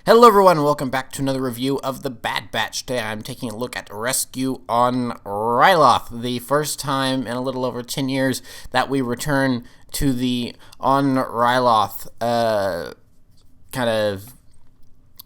Hello everyone, welcome back to another review of The Bad Batch. Today I'm taking a look at Rescue on Ryloth, the first time in a little over 10 years that we return to the on Ryloth kind of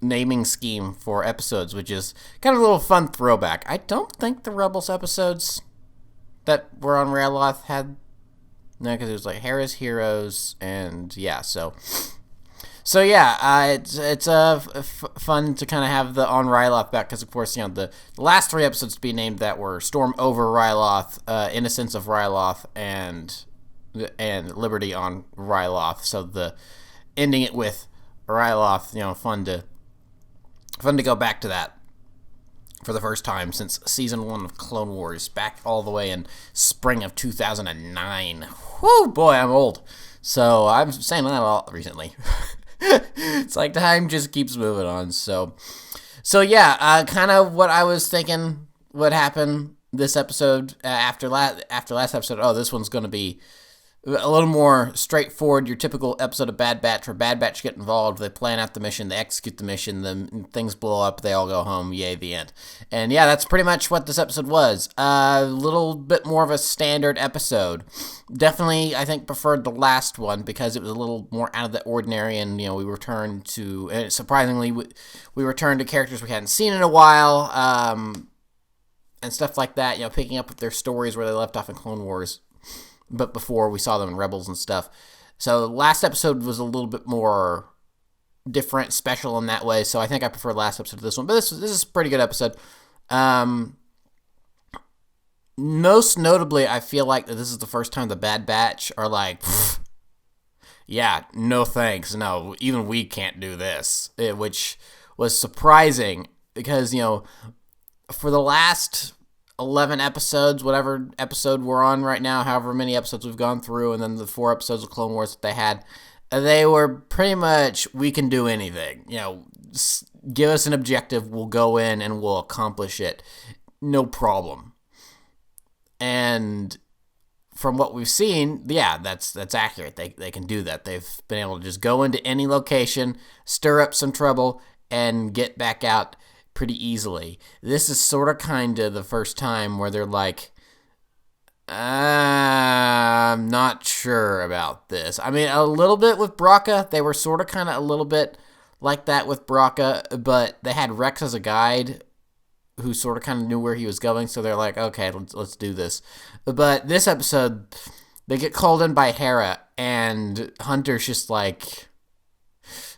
naming scheme for episodes, which is kind of a little fun throwback. I don't think the Rebels episodes that were on Ryloth had, no, because it was like Hera's Heroes, and yeah, So yeah, it's fun to kind of have the on Ryloth back because, of course, the last three episodes to be named that were Storm over Ryloth, Innocence of Ryloth, and Liberty on Ryloth. So the ending it with Ryloth, fun to go back to that for the first time since season 1 of Clone Wars, back all the way in spring of 2009. Whoo, boy, I'm old. So I'm saying that a lot recently. It's like time just keeps moving on. So yeah, kind of what I was thinking would happen this episode after last episode. Oh, this one's going to be a little more straightforward, your typical episode of Bad Batch, where Bad Batch get involved, they plan out the mission, they execute the mission, then things blow up, they all go home, yay, the end. And yeah, that's pretty much what this episode was. A little bit more of a standard episode. Definitely, I think, preferred the last one because it was a little more out of the ordinary, and we returned to, and surprisingly, we returned to characters we hadn't seen in a while, and stuff like that, picking up with their stories where they left off in Clone Wars. But before we saw them in Rebels and stuff. So last episode was a little bit more different, special in that way. So I think I prefer last episode to this one. But this is a pretty good episode. Most notably, I feel like that this is the first time the Bad Batch are like, yeah, no thanks. No, even we can't do this. Which was surprising because, for the last 11 episodes, whatever episode we're on right now, however many episodes we've gone through, and then the 4 episodes of Clone Wars that they had, they were pretty much, we can do anything. Give us an objective, we'll go in and we'll accomplish it. No problem. And from what we've seen, yeah, that's accurate. They can do that. They've been able to just go into any location, stir up some trouble, and get back out pretty easily. This is sort of kind of the first time where they're like, I'm not sure about this. I mean, a little bit with Braca. They were sort of kind of a little bit like that with Braca, but they had Rex as a guide who sort of kind of knew where he was going, so they're like, okay, let's do this. But this episode, they get called in by Hera, and Hunter's just like,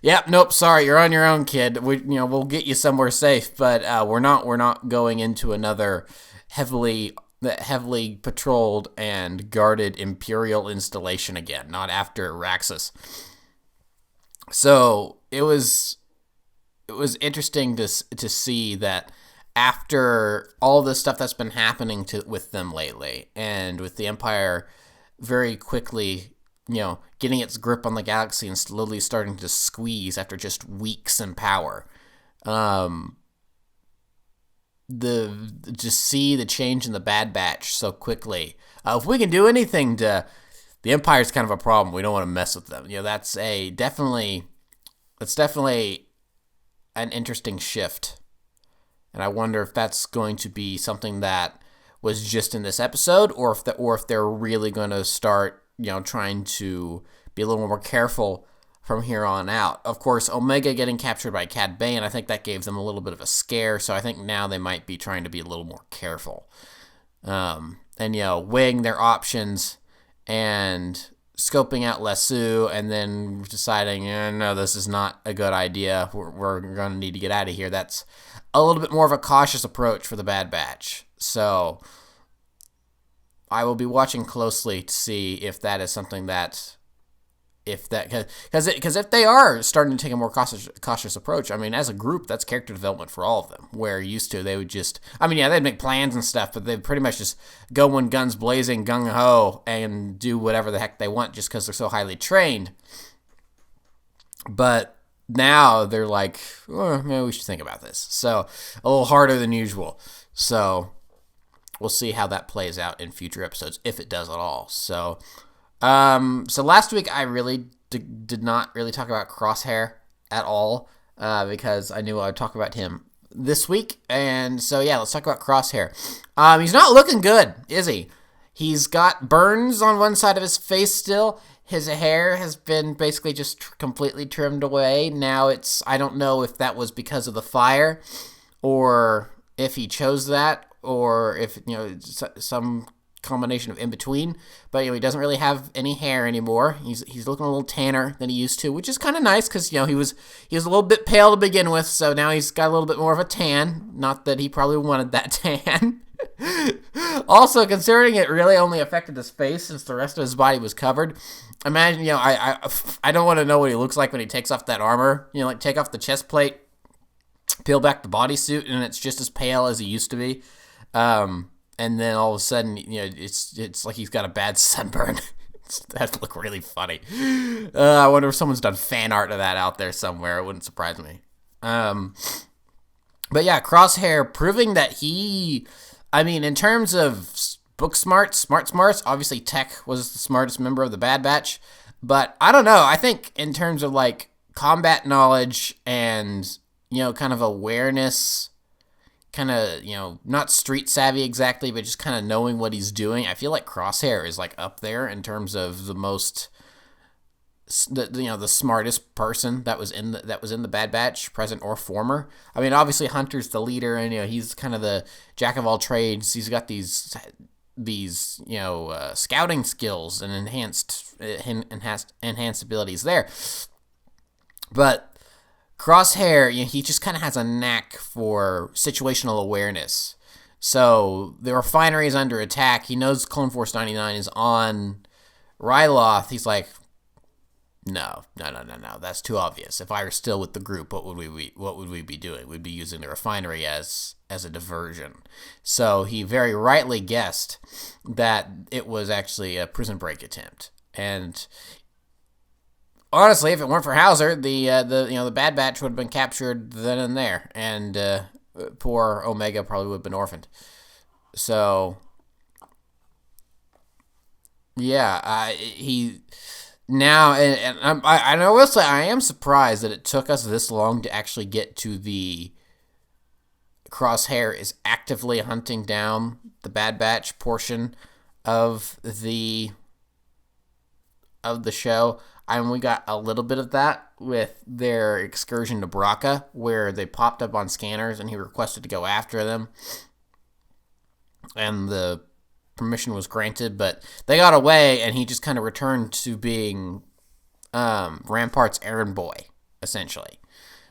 yep, nope, sorry, you're on your own, kid. We'll get you somewhere safe, but we're not going into another heavily patrolled and guarded Imperial installation again. Not after Raxus. So it was interesting to see that after all the stuff that's been happening with them lately, and with the Empire very quickly, getting its grip on the galaxy and slowly starting to squeeze after just weeks in power. Just see the change in the Bad Batch so quickly. If we can do anything to, the Empire's kind of a problem. We don't want to mess with them. That's definitely an interesting shift. And I wonder if that's going to be something that was just in this episode, or if they're really going to start, trying to be a little more careful from here on out. Of course, Omega getting captured by Cad Bane, I think that gave them a little bit of a scare, so I think now they might be trying to be a little more careful. And, weighing their options and scoping out Lasso, and then deciding, no, this is not a good idea. We're going to need to get out of here. That's a little bit more of a cautious approach for the Bad Batch. So I will be watching closely to see if that is something that, because if they are starting to take a more cautious approach, I mean, as a group, that's character development for all of them. Where used to, they would just, they'd make plans and stuff, but they'd pretty much just go in guns blazing, gung-ho, and do whatever the heck they want just because they're so highly trained. But now they're like, maybe we should think about this. So a little harder than usual. So we'll see how that plays out in future episodes, if it does at all. So last week I really did not really talk about Crosshair at all. because I knew I would talk about him this week. And so, yeah, let's talk about Crosshair. He's not looking good, is he? He's got burns on one side of his face still. His hair has been basically just completely trimmed away. Now I don't know if that was because of the fire or if he chose that or if, some combination of in between. But, he doesn't really have any hair anymore. He's looking a little tanner than he used to, which is kind of nice because, he was a little bit pale to begin with. So now he's got a little bit more of a tan. Not that he probably wanted that tan. Also, considering it really only affected his face since the rest of his body was covered, imagine, I don't want to know what he looks like when he takes off that armor. Take off the chest plate, peel back the bodysuit, and it's just as pale as he used to be. And then all of a sudden, it's like he's got a bad sunburn. That'd look really funny. I wonder if someone's done fan art of that out there somewhere. It wouldn't surprise me. But yeah, Crosshair proving that in terms of book smarts, obviously Tech was the smartest member of the Bad Batch. But I don't know. I think in terms of combat knowledge and, kind of awareness, kind of, not street savvy exactly, but just kind of knowing what he's doing, I feel like Crosshair is up there in terms of the smartest person that was in the Bad Batch, present or former. Obviously Hunter's the leader, and he's kind of the jack of all trades. He's got these scouting skills and enhanced abilities there. But Crosshair, he just kind of has a knack for situational awareness. So the refinery is under attack. He knows Clone Force 99 is on Ryloth. He's like, No. That's too obvious. If I were still with the group, what would we be doing? We'd be using the refinery as a diversion. So he very rightly guessed that it was actually a prison break attempt. And honestly, if it weren't for Hauser, the Bad Batch would have been captured then and there, and poor Omega probably would have been orphaned. So yeah, Now, and I will say, I am surprised that it took us this long to actually get to the Crosshair is actively hunting down the Bad Batch portion of the show. We got a little bit of that with their excursion to Braca, where they popped up on scanners and he requested to go after them. And the permission was granted, but they got away, and he just kind of returned to being Rampart's errand boy, essentially.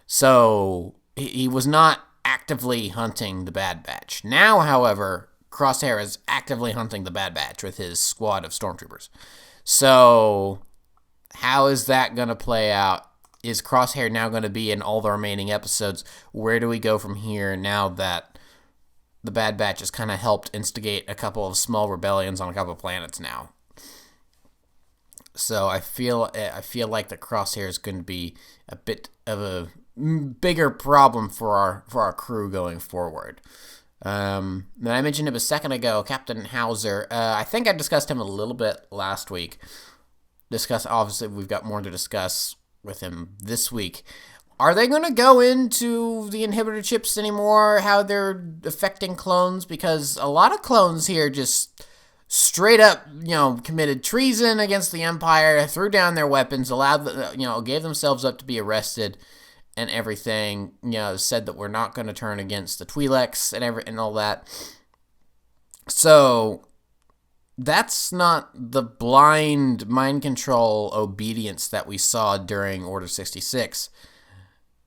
So he was not actively hunting the Bad Batch. Now, however, Crosshair is actively hunting the Bad Batch with his squad of stormtroopers. So how is that going to play out? Is Crosshair now going to be in all the remaining episodes? Where do we go from here now that the Bad Batch has kind of helped instigate a couple of small rebellions on a couple of planets now? So I feel like the Crosshair is going to be a bit of a bigger problem for our crew going forward. I mentioned him a second ago, Captain Hauser. I think I discussed him a little bit last week. Obviously, we've got more to discuss with him this week. Are they going to go into the inhibitor chips anymore, how they're affecting clones? Because a lot of clones here just straight up, committed treason against the Empire, threw down their weapons, gave themselves up to be arrested and everything, said that we're not going to turn against the Twi'leks and all that. So that's not the blind mind control obedience that we saw during Order 66.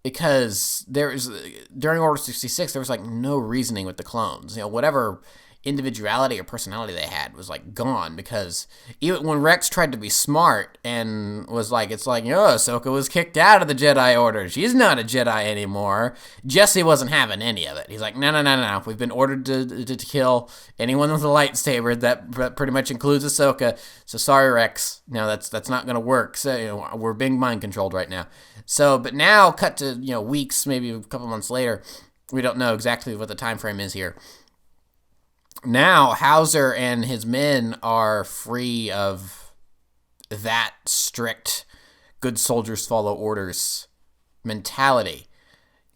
Because during Order 66, there was no reasoning with the clones. Whatever individuality or personality they had was gone, because even when Rex tried to be smart and was Ahsoka was kicked out of the Jedi Order. She's not a Jedi anymore. Jesse wasn't having any of it. He's like, no. We've been ordered to kill anyone with a lightsaber. That pretty much includes Ahsoka. So sorry, Rex. No, that's not going to work. So we're being mind controlled right now. So, but now cut to weeks, maybe a couple months later. We don't know exactly what the time frame is here. Now, Hauser and his men are free of that strict good soldiers follow orders mentality.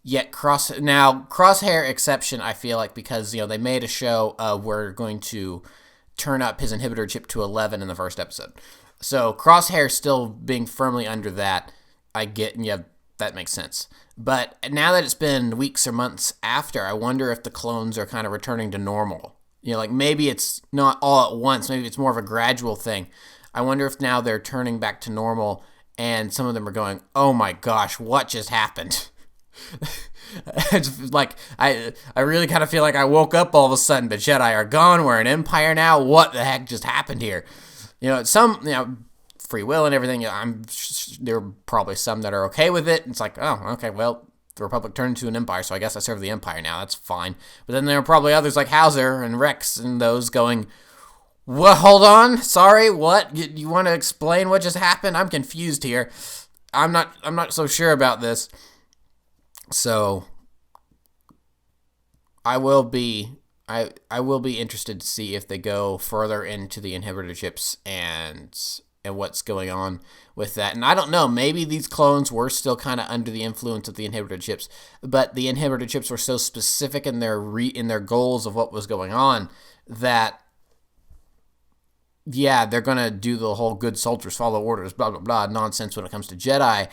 Yet Crosshair exception, I feel like, because they made a show we're going to turn up his inhibitor chip to 11 in the first episode. So Crosshair still being firmly under that, I get, and yeah, that makes sense. But now that it's been weeks or months after, I wonder if the clones are kind of returning to normal. Like maybe it's not all at once. Maybe it's more of a gradual thing. I wonder if now they're turning back to normal and some of them are going, oh my gosh, what just happened? It's like, I really kind of feel like I woke up all of a sudden. The Jedi are gone. We're an Empire now. What the heck just happened here? Free will and everything. There are probably some that are okay with it. It's like, oh, okay, well, the Republic turned into an Empire, so I guess I serve the Empire now. That's fine. But then there are probably others like Hauser and Rex and those going, what? Hold on. Sorry, what? You want to explain what just happened? I'm confused here. I'm not so sure about this. So I will be interested to see if they go further into the inhibitor chips and what's going on with that. And I don't know, maybe these clones were still kind of under the influence of the inhibitor chips, but the inhibitor chips were so specific in their goals of what was going on that they're going to do the whole good soldiers follow orders, blah, blah, blah, nonsense when it comes to Jedi.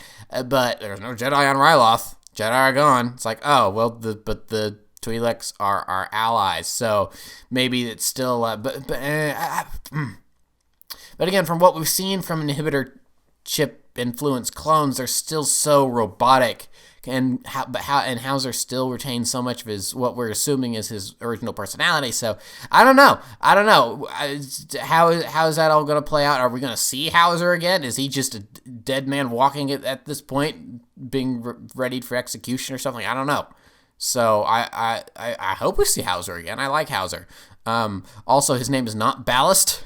But there's no Jedi on Ryloth. Jedi are gone. It's like, oh, well, but the Twi'leks are our allies, so maybe it's still, but again, from what we've seen from inhibitor chip influenced clones, they're still so robotic, and Hauser still retains so much of his, what we're assuming is his original personality. So I don't know. How is that all going to play out? Are we going to see Hauser again? Is he just a dead man walking at this point, being readied for execution or something? I don't know. So I hope we see Hauser again. I like Hauser. Also, his name is not Ballast.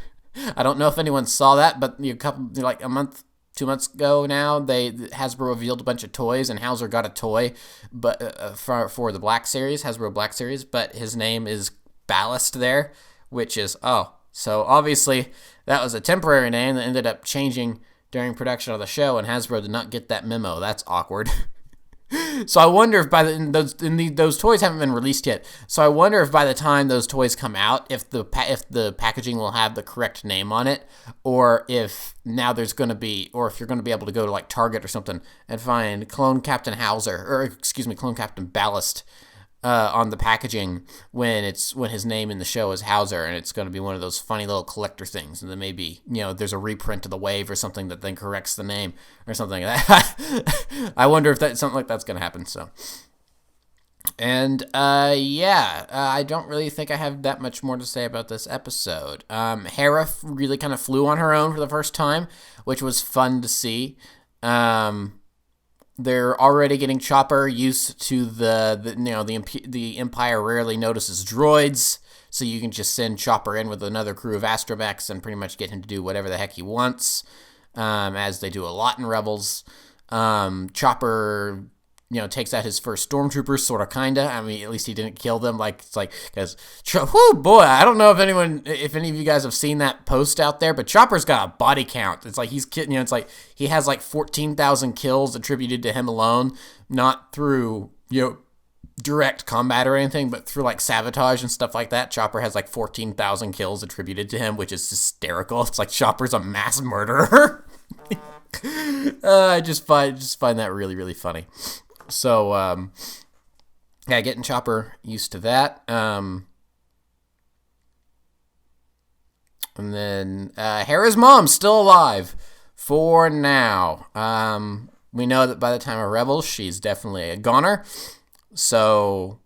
I don't know if anyone saw that, but a month, 2 months ago now, Hasbro revealed a bunch of toys, and Hauser got a toy, but for the Black Series, Hasbro Black Series, but his name is Ballast there, which is, so obviously that was a temporary name that ended up changing during production of the show, and Hasbro did not get that memo. That's awkward. So I wonder if those toys haven't been released yet. So I wonder if by the time those toys come out, if the packaging will have the correct name on it, or if now there's going to be, or if you're going to be able to go to like Target or something and find Clone Captain Ballast on the packaging when his name in the show is Hauser, and it's going to be one of those funny little collector things, and then maybe there's a reprint of the Wave or something that then corrects the name or something like that. I wonder if something like that's going to happen. So, and I don't really think I have that much more to say about this episode. Hera really kind of flew on her own for the first time, which was fun to see. They're already getting Chopper used to the Empire rarely notices droids, so you can just send Chopper in with another crew of astromechs and pretty much get him to do whatever the heck he wants, as they do a lot in Rebels. Chopper, takes out his first stormtroopers, sort of, kinda. I mean, at least he didn't kill them. Because, whoo, boy, I don't know if any of you guys have seen that post out there, but Chopper's got a body count. It's like he's kidding, it's like he has like 14,000 kills attributed to him alone, not through, direct combat or anything, but through like sabotage and stuff like that. Chopper has like 14,000 kills attributed to him, which is hysterical. It's like Chopper's a mass murderer. I just find that really, really funny. So, getting Chopper used to that. And then Hera's mom's still alive for now. We know that by the time of Rebels, she's definitely a goner. So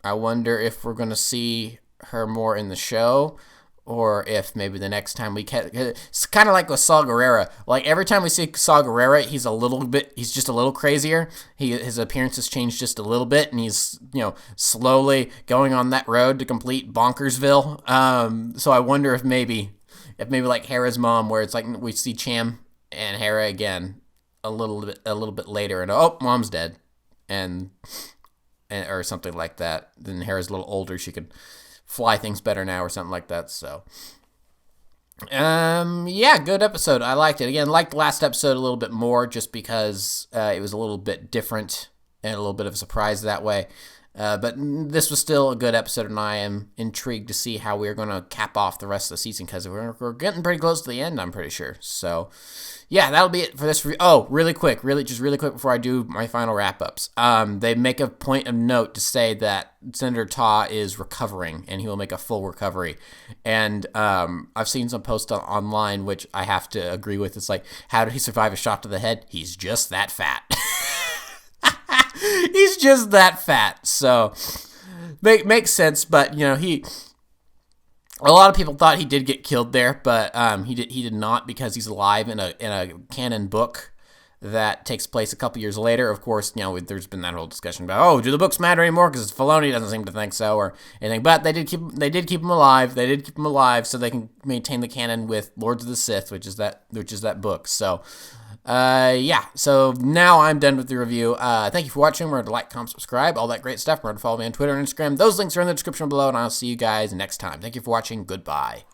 I wonder if we're going to see her more in the show, or if maybe the next time it's kind of like with Saw Gerrera. Like every time we see Saw Gerrera, he's just a little crazier. His appearance has changed just a little bit, and he's, slowly going on that road to complete Bonkersville. So I wonder if maybe like Hera's mom, where it's like we see Cham and Hera again a little bit later, and mom's dead, and or something like that. Then Hera's a little older, she could fly things better now or something like that. So Yeah, good episode. I liked it. Again, liked the last episode a little bit more just because it was a little bit different and a little bit of a surprise that way. But this was still a good episode, and I am intrigued to see how we're going to cap off the rest of the season because we're getting pretty close to the end, I'm pretty sure. So, yeah, that'll be it for this review. Oh, really quick before I do my final wrap-ups. They make a point of note to say that Senator Ta is recovering, and he will make a full recovery. And I've seen some posts online, which I have to agree with. It's like, how did he survive a shot to the head? He's just that fat. He's just that fat, so makes sense. But a lot of people thought he did get killed there, but he did not, because he's alive in a canon book that takes place a couple years later. Of course, there's been that whole discussion about, do the books matter anymore? Because Filoni doesn't seem to think so or anything. But they did keep him alive. They did keep him alive so they can maintain the canon with Lords of the Sith, which is that book. So. Yeah, so now I'm done with the review. Thank you for watching. Remember to like, comment, subscribe, all that great stuff. Remember to follow me on Twitter and Instagram. Those links are in the description below, and I'll see you guys next time. Thank you for watching. Goodbye.